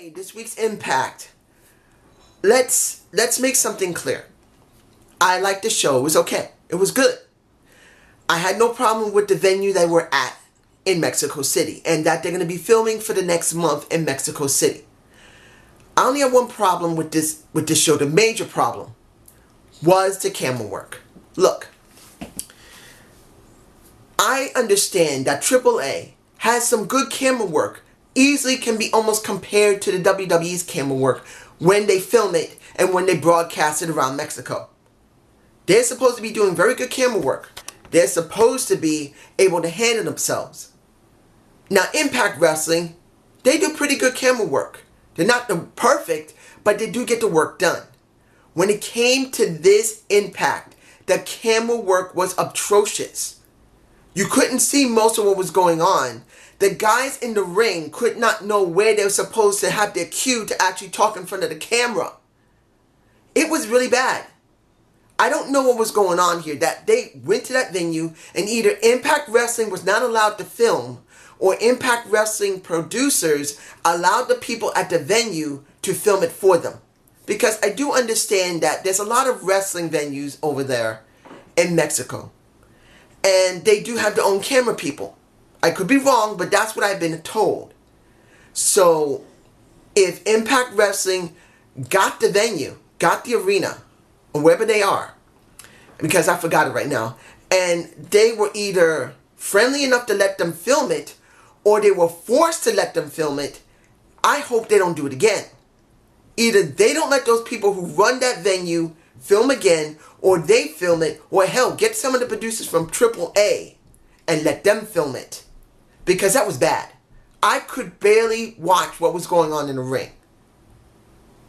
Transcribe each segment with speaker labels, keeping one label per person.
Speaker 1: Okay, this week's Impact. Let's make something clear. I liked the show. It was okay. It was good. I had no problem with the venue they were at in Mexico City and that they're going to be filming for the next month in Mexico City. I only have one problem with this show. The major problem was the camera work. Look, I understand that AAA has some good camera work, easily can be almost compared to the WWE's camera work when they film it and when they broadcast it around Mexico. They're supposed to be doing very good camera work. They're supposed to be able to handle themselves. Now, Impact Wrestling, they do pretty good camera work. They're not perfect, but they do get the work done. When it came to this Impact, the camera work was atrocious. You couldn't see most of what was going on. The guys in the ring could not know where they were supposed to have their cue to actually talk in front of the camera. It was really bad. I don't know what was going on here. That they went to that venue and either Impact Wrestling was not allowed to film or Impact Wrestling producers allowed the people at the venue to film it for them. Because I do understand that there's a lot of wrestling venues over there in Mexico. And they do have their own camera people. I could be wrong, but that's what I've been told. So, if Impact Wrestling got the venue, got the arena, or wherever they are, because I forgot it right now, and they were either friendly enough to let them film it, or they were forced to let them film it, I hope they don't do it again. Either they don't let those people who run that venue film again, or they film it, or hell, get some of the producers from AAA and let them film it. Because that was bad. I could barely watch what was going on in the ring.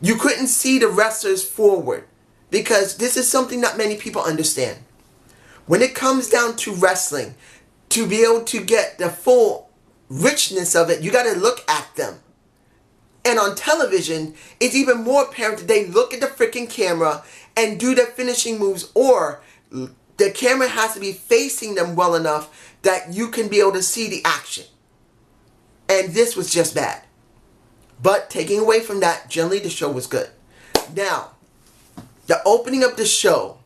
Speaker 1: You couldn't see the wrestlers forward. Because this is something not many people understand. When it comes down to wrestling, to be able to get the full richness of it, you got to look at them. And on television, it's even more apparent that they look at the freaking camera and do their finishing moves, or the camera has to be facing them well enough that you can be able to see the action. And this was just bad. But taking away from that, generally the show was good. Now, the opening of the show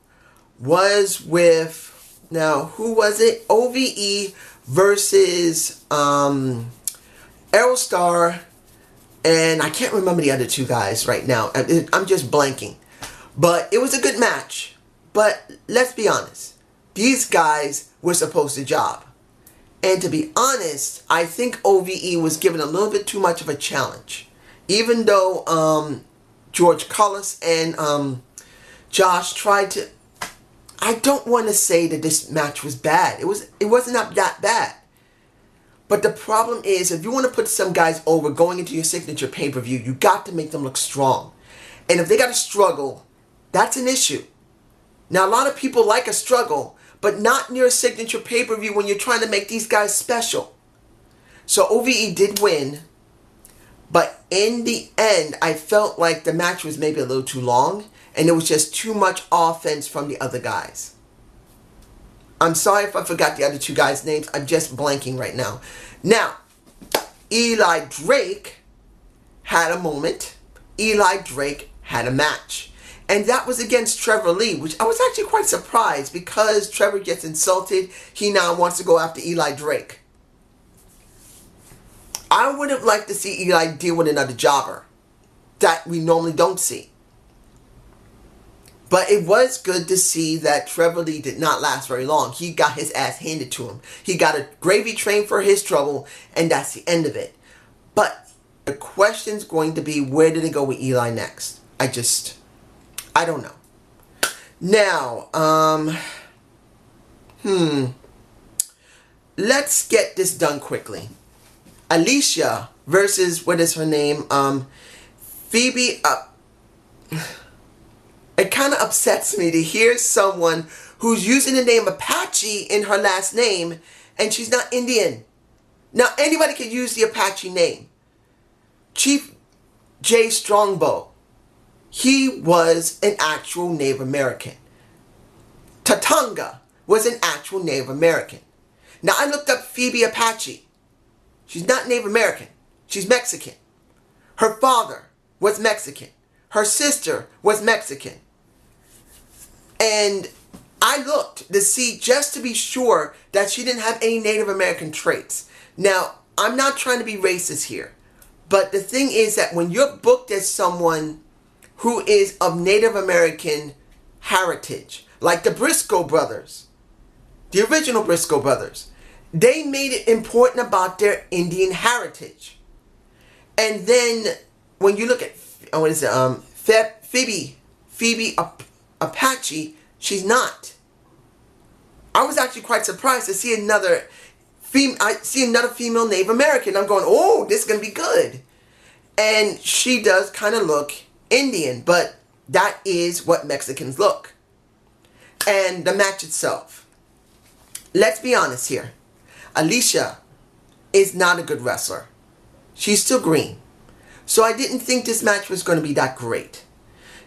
Speaker 1: was with, now, who was it? OVE versus Aerostar, and I can't remember the other two guys right now. I'm just blanking. But it was a good match. But let's be honest. These guys were supposed to job. And to be honest, I think OVE was given a little bit too much of a challenge. Even though George Collis and Josh tried to... I don't want to say that this match was bad. It wasn't that bad. But the problem is, if you want to put some guys over going into your signature pay-per-view, you got to make them look strong. And if they got to struggle, that's an issue. Now, a lot of people like a struggle, but not near a signature pay-per-view when you're trying to make these guys special. So OVE did win. But in the end, I felt like the match was maybe a little too long. And there was just too much offense from the other guys. I'm sorry if I forgot the other two guys' names. I'm just blanking right now. Now, Eli Drake had a moment. Eli Drake had a match. And that was against Trevor Lee, which I was actually quite surprised because Trevor gets insulted. He now wants to go after Eli Drake. I would have liked to see Eli deal with another jobber that we normally don't see. But it was good to see that Trevor Lee did not last very long. He got his ass handed to him. He got a gravy train for his trouble, and that's the end of it. But the question's going to be, where do they go with Eli next? I don't know. Now, let's get this done quickly. Alicia versus, what is her name? Phoebe. It kind of upsets me to hear someone who's using the name Apache in her last name, and she's not Indian. Now, anybody can use the Apache name. Chief J. Strongbow, he was an actual Native American. Tatonga was an actual Native American. Now, I looked up Phoebe Apache. She's not Native American. She's Mexican. Her father was Mexican. Her sister was Mexican. And I looked to see, just to be sure, that she didn't have any Native American traits. Now, I'm not trying to be racist here, but the thing is that when you're booked as someone who is of Native American heritage, like the Briscoe brothers, the original Briscoe brothers, they made it important about their Indian heritage. And then when you look at, what is it, Phoebe Apache, she's not. I was actually quite surprised to see another female Native American. I'm going, oh, this is going to be good. And she does kind of look Indian, but that is what Mexicans look. And the match itself. Let's be honest here. Alicia is not a good wrestler. She's still green. So I didn't think this match was going to be that great.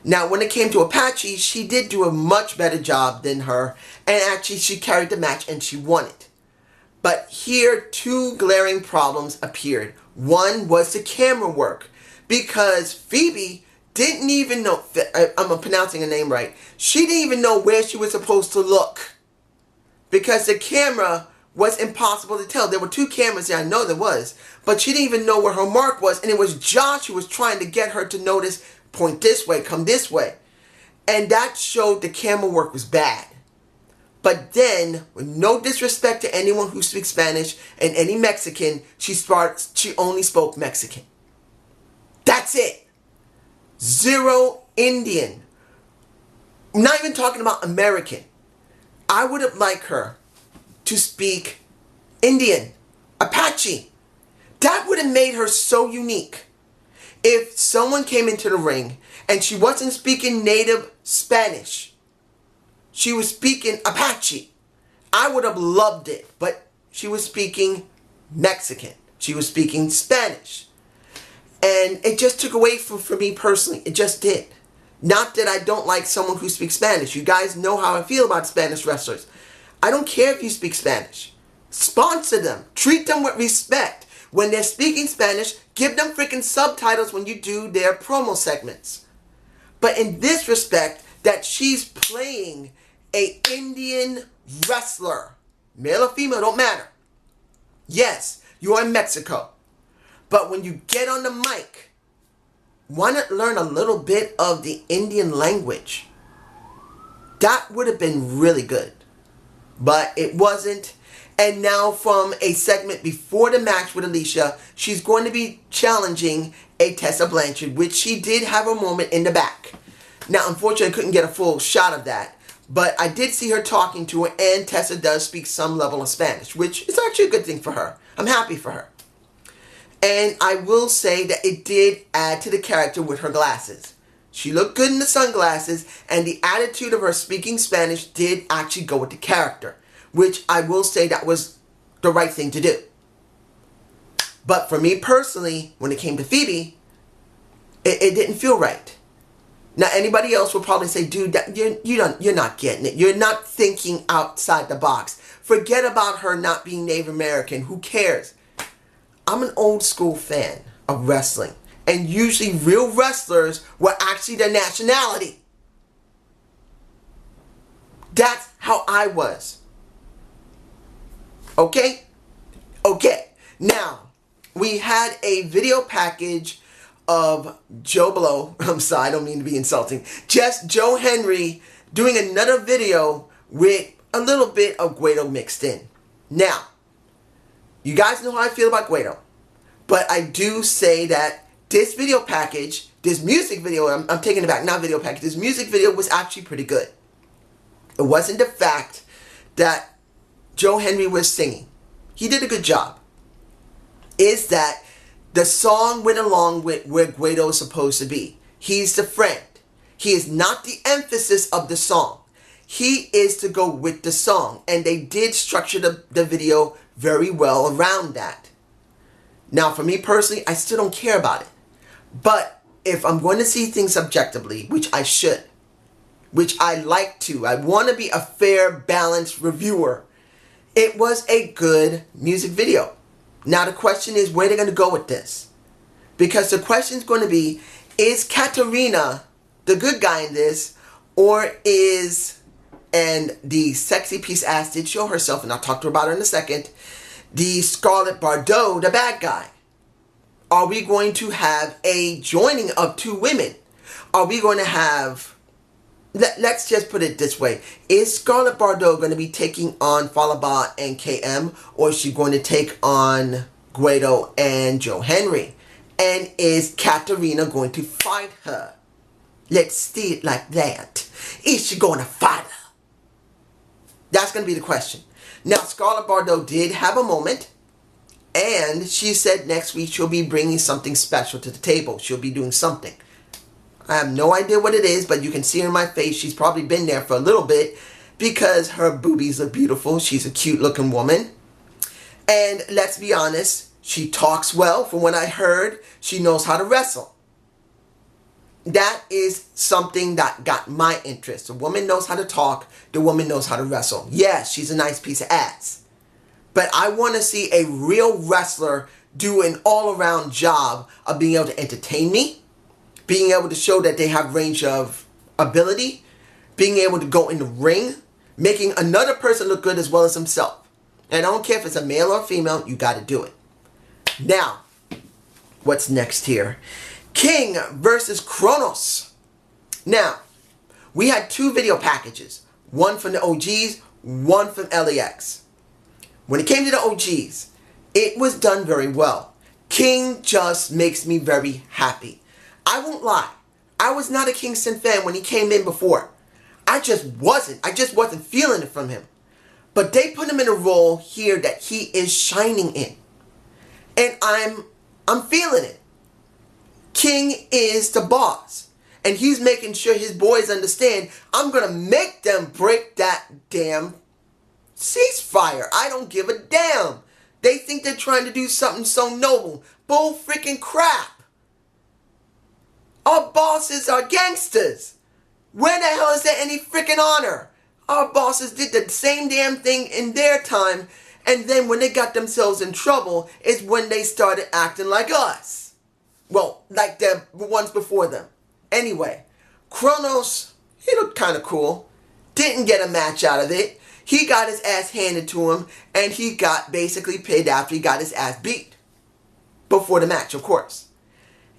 Speaker 1: Now, when it came to Apache, she did do a much better job than her. And actually, she carried the match and she won it. But here, two glaring problems appeared. One was the camera work. Because Phoebe didn't even know, I'm pronouncing her name right, she didn't even know where she was supposed to look. Because the camera was impossible to tell. There were two cameras there, I know there was. But she didn't even know where her mark was. And it was Josh who was trying to get her to notice, point this way, come this way. And that showed the camera work was bad. But then, with no disrespect to anyone who speaks Spanish and any Mexican, she only spoke Mexican. That's it. Zero Indian. I'm not even talking about American. I would have liked her to speak Indian, Apache. That would have made her so unique. If someone came into the ring and she wasn't speaking native Spanish, she was speaking Apache, I would have loved it. But she was speaking Mexican. She was speaking Spanish. And it just took away from me personally. It just did. Not that I don't like someone who speaks Spanish. You guys know how I feel about Spanish wrestlers. I don't care if you speak Spanish. Sponsor them. Treat them with respect. When they're speaking Spanish, give them freaking subtitles when you do their promo segments. But in this respect, that she's playing a Indian wrestler, male or female, don't matter. Yes, you are in Mexico. But when you get on the mic, why not learn a little bit of the Indian language? That would have been really good. But it wasn't. And now from a segment before the match with Alicia, she's going to be challenging a Tessa Blanchard, which she did have a moment in the back. Now, unfortunately, I couldn't get a full shot of that. But I did see her talking to her, and Tessa does speak some level of Spanish, which is actually a good thing for her. I'm happy for her. And I will say that it did add to the character with her glasses. She looked good in the sunglasses, and the attitude of her speaking Spanish did actually go with the character, which I will say that was the right thing to do. But for me personally, when it came to Phoebe, it didn't feel right. Now, anybody else will probably say, dude, you're not getting it. You're not thinking outside the box. Forget about her not being Native American. Who cares? I'm an old school fan of wrestling. And usually real wrestlers were actually their nationality. That's how I was. Okay? Okay. Now, we had a video package of Joe Blow. I'm sorry, I don't mean to be insulting. Just Joe Henry doing another video with a little bit of Guido mixed in. Now, you guys know how I feel about Guido. But I do say that this video package, this music video, I'm taking it back, not video package, this music video was actually pretty good. It wasn't the fact that Joe Henry was singing. He did a good job. It's that the song went along with where Guido is supposed to be. He's the friend. He is not the emphasis of the song. He is to go with the song. And they did structure the video very well around that. Now, for me personally, I still don't care about it. But if I'm going to see things objectively, which I should, which I like to, I want to be a fair, balanced reviewer, it was a good music video. Now, the question is, where they're going to go with this? Because the question is going to be, is Katarina the good guy in this, or is, and the sexy piece ass did show herself, and I'll talk to her about her in a second, the Scarlett Bordeaux the bad guy? Are we going to have a joining of two women? Are we going to have, let's just put it this way, is Scarlett Bordeaux going to be taking on Falaba and KM, or is she going to take on Guido and Joe Henry? And is Katarina going to fight her? Let's see it like that. Is she going to fight her? That's going to be the question. Now, Scarlett Bordeaux did have a moment, and she said next week she'll be bringing something special to the table. She'll be doing something. I have no idea what it is, but you can see her in my face. She's probably been there for a little bit because her boobies look beautiful. She's a cute looking woman. And let's be honest, she talks well. From what I heard, she knows how to wrestle. That is something that got my interest. The woman knows how to talk. The woman knows how to wrestle. Yes, she's a nice piece of ass. But I want to see a real wrestler do an all-around job of being able to entertain me, being able to show that they have range of ability, being able to go in the ring, making another person look good as well as himself. And I don't care if it's a male or female, you got to do it. Now, what's next here? King versus Kronos. Now, we had two video packages. One from the OGs, one from LAX. When it came to the OGs, it was done very well. King just makes me very happy. I won't lie. I was not a Kingston fan when he came in before. I just wasn't feeling it from him. But they put him in a role here that he is shining in. And I'm feeling it. King is the boss. And he's making sure his boys understand, I'm going to make them break that damn ceasefire. I don't give a damn. They think they're trying to do something so noble. Bull freaking crap. Our bosses are gangsters. Where the hell is there any freaking honor? Our bosses did the same damn thing in their time, and then when they got themselves in trouble is when they started acting like us. Well, like the ones before them. Anyway, Kronos, he looked kind of cool. Didn't get a match out of it. He got his ass handed to him, and he got basically paid after he got his ass beat. Before the match, of course.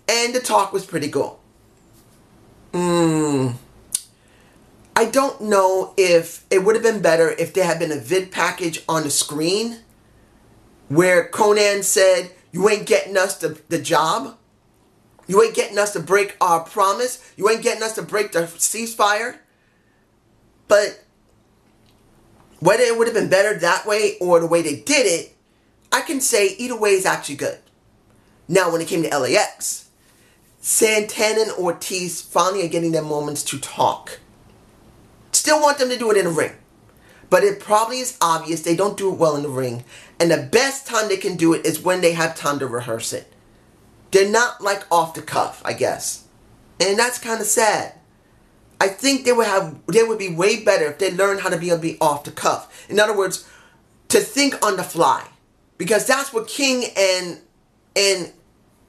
Speaker 1: And the talk was pretty cool. I don't know if it would have been better if there had been a vid package on the screen where Conan said, you ain't getting us the job. You ain't getting us to break our promise. You ain't getting us to break the ceasefire. But whether it would have been better that way or the way they did it, I can say either way is actually good. Now, when it came to LAX, Santana and Ortiz finally are getting their moments to talk. Still want them to do it in the ring. But it probably is obvious they don't do it well in the ring. And the best time they can do it is when they have time to rehearse it. They're not like off the cuff, I guess. And that's kind of sad. I think they would be way better if they learned how to be able to be off the cuff. In other words, to think on the fly. Because that's what King and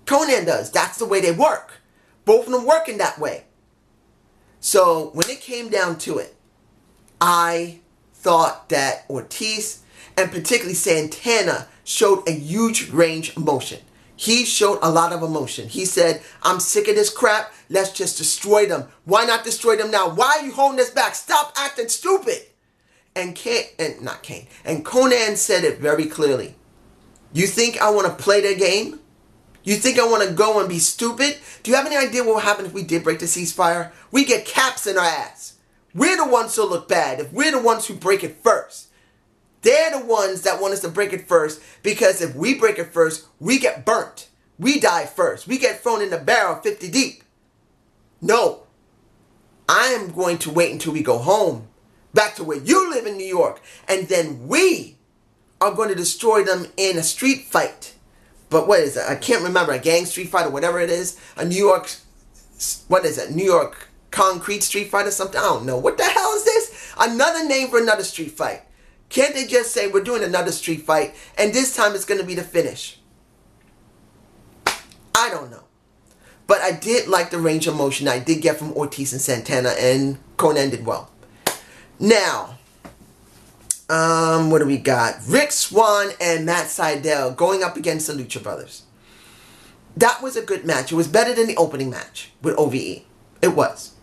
Speaker 1: Conan does. That's the way they work. Both of them working that way. So when it came down to it, I thought that Ortiz and particularly Santana showed a huge range of emotion. He showed a lot of emotion. He said, I'm sick of this crap. Let's just destroy them. Why not destroy them now? Why are you holding us back? Stop acting stupid. And Conan said it very clearly. You think I want to play their game? You think I want to go and be stupid? Do you have any idea what would happen if we did break the ceasefire? We get caps in our ass. We're the ones who look bad if we're the ones who break it first. They're the ones that want us to break it first, because if we break it first, we get burnt. We die first. We get thrown in the barrel 50 deep. No. I am going to wait until we go home, back to where you live in New York, and then we are going to destroy them in a street fight. But what is it? I can't remember. A gang street fight or whatever it is. A New York, what is it? New York concrete street fight or something? I don't know. What the hell is this? Another name for another street fight. Can't they just say we're doing another street fight and this time it's going to be the finish? I don't know. But I did like the range of motion I did get from Ortiz and Santana, and Konnan did well. Now, what do we got? Rick Swann and Matt Sydal going up against the Lucha Brothers. That was a good match. It was better than the opening match with OVE. It was.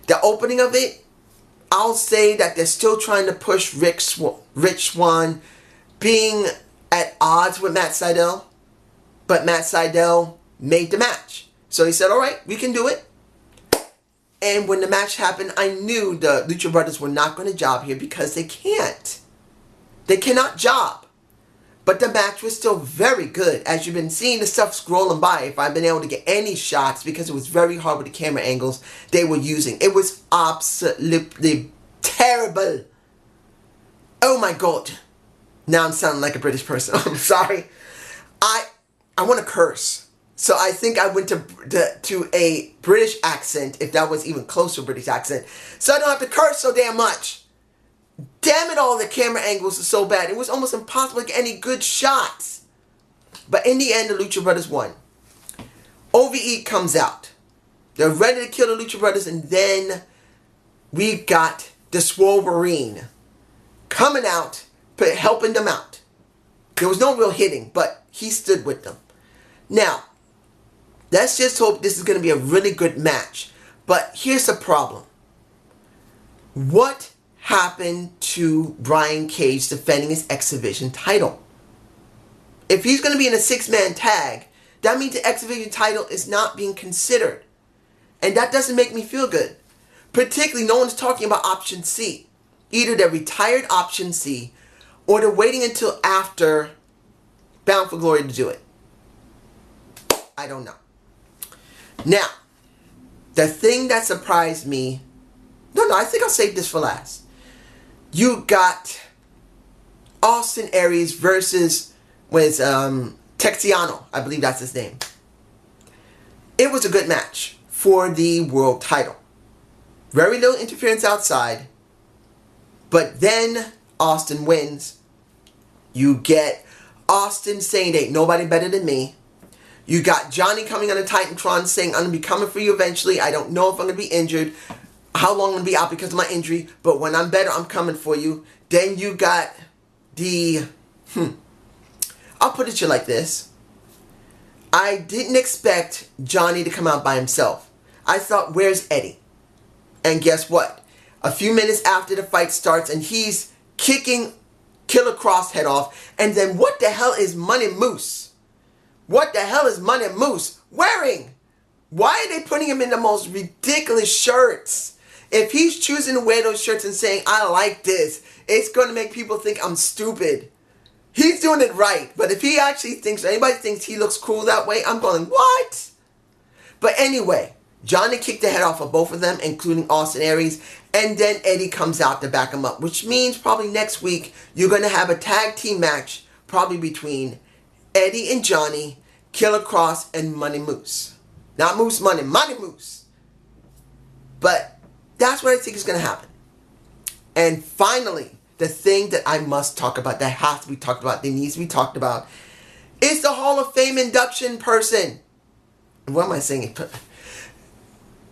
Speaker 1: The opening of it, I'll say that they're still trying to push Rich Swann being at odds with Matt Sydal. But Matt Sydal made the match. So he said, alright, we can do it. And when the match happened, I knew the Lucha Brothers were not going to job here because they can't. They cannot job. But the match was still very good. As you've been seeing the stuff scrolling by, if I've been able to get any shots, because it was very hard with the camera angles they were using. It was absolutely terrible. Oh my God. Now I'm sounding like a British person. I'm sorry. I want to curse. So I think I went to a British accent, if that was even close to a British accent. So I don't have to curse so damn much. Damn it all, the camera angles are so bad. It was almost impossible to get any good shots. But in the end, the Lucha Brothers won. OVE comes out. They're ready to kill the Lucha Brothers, and then we've got the Swolverine coming out, helping them out. There was no real hitting, but he stood with them. Now, let's just hope this is going to be a really good match. But here's the problem. What happened to Brian Cage defending his X Division title? If he's going to be in a 6-man tag, that means the X Division title is not being considered. And that doesn't make me feel good. Particularly, no one's talking about option C. Either they retired option C, or they're waiting until after Bound for Glory to do it. I don't know. Now, the thing that surprised me... No, I think I'll save this for last. You got Austin Aries versus Texiano. I believe that's his name. It was a good match for the world title. Very little interference outside. But then Austin wins. You get Austin saying, ain't nobody better than me. You got Johnny coming on a Titantron saying, I'm going to be coming for you eventually. I don't know if I'm going to be injured. How long I'm going to be out because of my injury. But when I'm better, I'm coming for you. Then you got the... I'll put it to you like this. I didn't expect Johnny to come out by himself. I thought, where's Eddie? And guess what? A few minutes after the fight starts and he's kicking Killer Cross head off. And then what the hell is Money Moose? What the hell is Money Moose wearing? Why are they putting him in the most ridiculous shirts? If he's choosing to wear those shirts and saying, I like this, it's going to make people think I'm stupid. He's doing it right. But if he actually thinks, anybody thinks he looks cool that way, I'm going, what? But anyway, Johnny kicked the head off of both of them, including Austin Aries. And then Eddie comes out to back him up. Which means probably next week, you're going to have a tag team match, probably between Eddie and Johnny, Killer Cross, and Money Moose. Not Moose Money, Money Moose. But that's what I think is going to happen. And finally, the thing that I must talk about, that has to be talked about, that needs to be talked about, is the Hall of Fame induction person. What am I saying?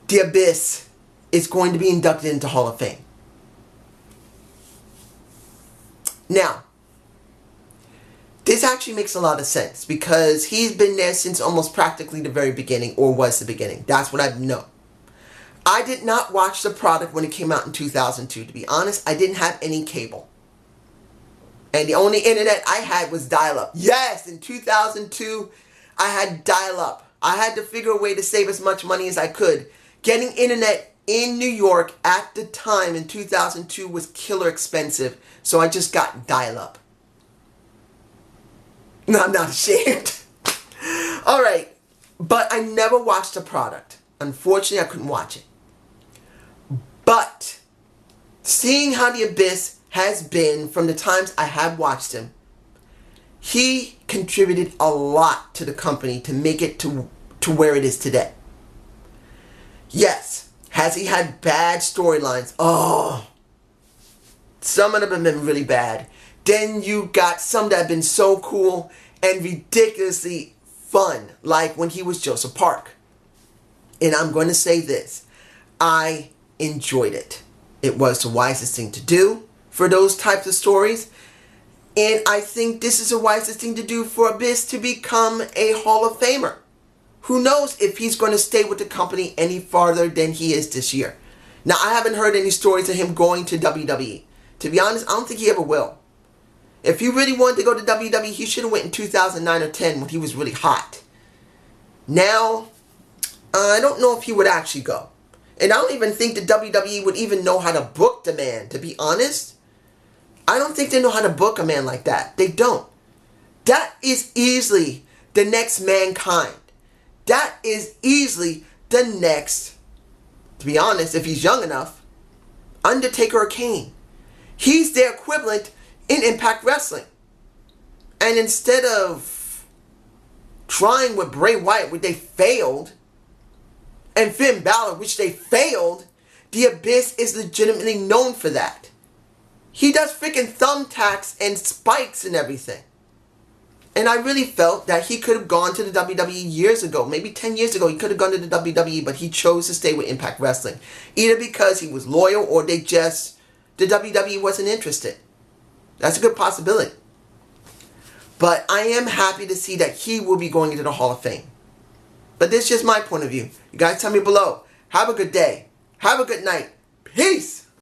Speaker 1: The Abyss is going to be inducted into Hall of Fame. Now, this actually makes a lot of sense because he's been there since almost practically the very beginning, or was the beginning. That's what I know. I did not watch the product when it came out in 2002. To be honest, I didn't have any cable. And the only internet I had was dial-up. Yes, in 2002, I had dial-up. I had to figure a way to save as much money as I could. Getting internet in New York at the time in 2002 was killer expensive. So I just got dial-up. No, I'm not ashamed. Alright, but I never watched the product. Unfortunately, I couldn't watch it. But seeing how the Abyss has been from the times I have watched him, he contributed a lot to the company to make it to where it is today. Yes, has he had bad storylines? Oh, some of them have been really bad. Then you got some that have been so cool and ridiculously fun like when he was Joseph Park. And I'm going to say this. I enjoyed it. It was the wisest thing to do for those types of stories. And I think this is the wisest thing to do for Abyss to become a Hall of Famer. Who knows if he's going to stay with the company any farther than he is this year. Now, I haven't heard any stories of him going to WWE. To be honest, I don't think he ever will. If he really wanted to go to WWE, he should have went in 2009 or 10 when he was really hot. Now, I don't know if he would actually go. And I don't even think the WWE would even know how to book the man, to be honest. I don't think they know how to book a man like that. They don't. That is easily the next Mankind. That is easily the next, to be honest, if he's young enough, Undertaker or Kane. He's their equivalent in Impact Wrestling. And instead of trying with Bray Wyatt, which they failed, and Finn Balor, which they failed, the Abyss is legitimately known for that. He does freaking thumbtacks and spikes and everything. And I really felt that he could have gone to the WWE years ago. Maybe 10 years ago, he could have gone to the WWE, but he chose to stay with Impact Wrestling. Either because he was loyal or the WWE wasn't interested. That's a good possibility. But I am happy to see that he will be going into the Hall of Fame. But this is just my point of view. You guys tell me below. Have a good day. Have a good night. Peace.